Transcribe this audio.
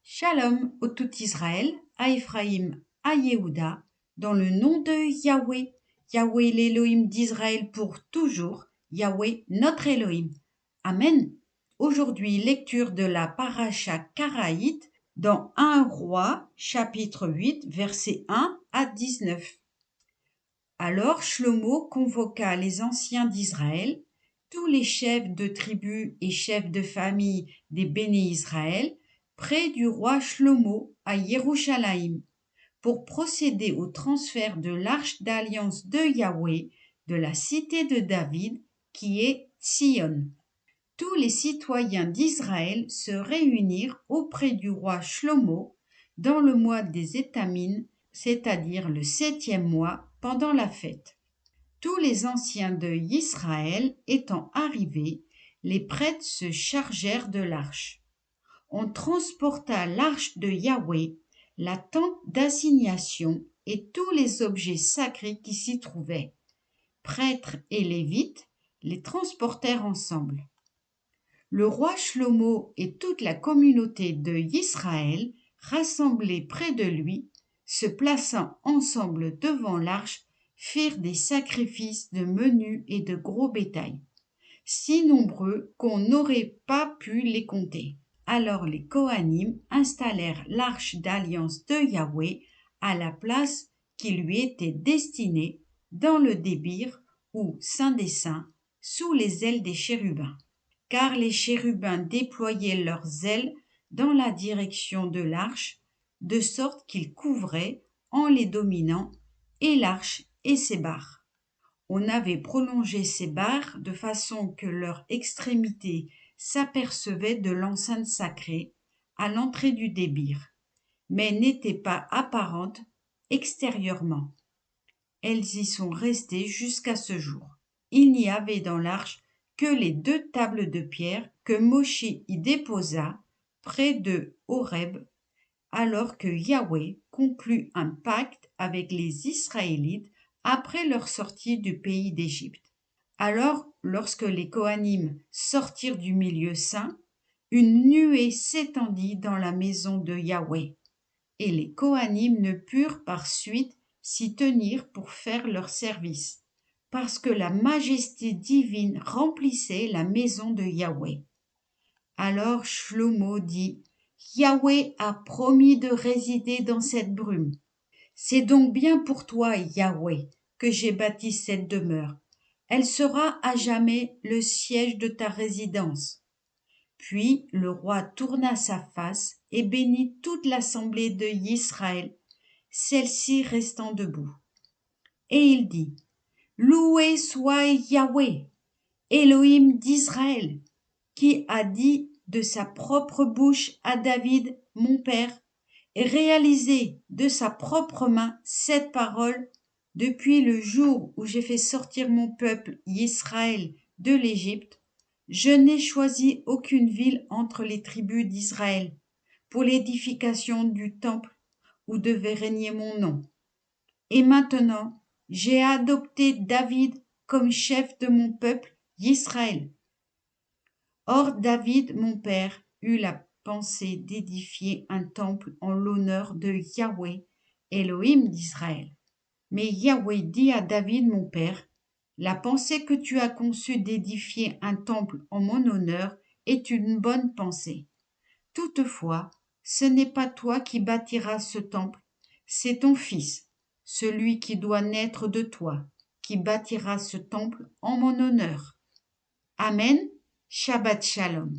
Shalom au tout Israël, à Ephraïm, à Yehuda, dans le nom de Yahweh, Yahweh l'Élohim d'Israël pour toujours, Yahweh notre Élohim. Amen. Aujourd'hui, lecture de la Paracha Karaïte dans 1 Roi, chapitre 8, versets 1 à 19. Alors Shlomo convoqua les anciens d'Israël, tous les chefs de tribus et chefs de famille des béné Israël, près du roi Shlomo à Yerushalayim, pour procéder au transfert de l'arche d'alliance de Yahweh de la cité de David, qui est Sion. Tous les citoyens d'Israël se réunirent auprès du roi Shlomo dans le mois des Étamines, c'est-à-dire le 7e mois, pendant la fête. Tous les anciens de Israël étant arrivés, les prêtres se chargèrent de l'arche. On transporta l'arche de Yahweh, la tente d'assignation et tous les objets sacrés qui s'y trouvaient. Prêtres et Lévites les transportèrent ensemble. Le roi Shlomo et toute la communauté de Israël, rassemblés près de lui, se plaçant ensemble devant l'arche, firent des sacrifices de menu et de gros bétail, si nombreux qu'on n'aurait pas pu les compter. Alors les Kohanim installèrent l'arche d'alliance de Yahweh à la place qui lui était destinée dans le débir ou Saint des Saints, sous les ailes des chérubins. Car les chérubins déployaient leurs ailes dans la direction de l'arche, de sorte qu'ils couvraient, en les dominant, et l'arche et ses barres. On avait prolongé ces barres de façon que leur extrémité s'apercevait de l'enceinte sacrée à l'entrée du débir, mais n'étaient pas apparentes extérieurement. Elles y sont restées jusqu'à ce jour. Il n'y avait dans l'arche que les 2 tables de pierre que Moshe y déposa près de Horeb, alors que Yahweh conclut un pacte avec les Israélites après leur sortie du pays d'Égypte. Alors, lorsque les Kohanim sortirent du milieu saint, une nuée s'étendit dans la maison de Yahweh, et les Kohanim ne purent par suite s'y tenir pour faire leur service, parce que la majesté divine remplissait la maison de Yahweh. Alors Shlomo dit: Yahweh a promis de résider dans cette brume. C'est donc bien pour toi, Yahweh, que j'ai bâti cette demeure. Elle sera à jamais le siège de ta résidence. Puis le roi tourna sa face et bénit toute l'assemblée de Israël, celle-ci restant debout. Et il dit: Loué soit Yahweh, Élohim d'Israël, qui a dit de sa propre bouche à David, mon père, et réalisé de sa propre main cette parole depuis le jour où j'ai fait sortir mon peuple Israël de l'Égypte. Je n'ai choisi aucune ville entre les tribus d'Israël pour l'édification du temple où devait régner mon nom. Et maintenant, j'ai adopté David comme chef de mon peuple Israël. Or David, mon père, eut la pensée d'édifier un temple en l'honneur de Yahweh, Élohim d'Israël. Mais Yahweh dit à David, mon père: La pensée que tu as conçue d'édifier un temple en mon honneur est une bonne pensée. Toutefois, ce n'est pas toi qui bâtiras ce temple, c'est ton fils, celui qui doit naître de toi, qui bâtira ce temple en mon honneur. Amen. Shabbat Shalom.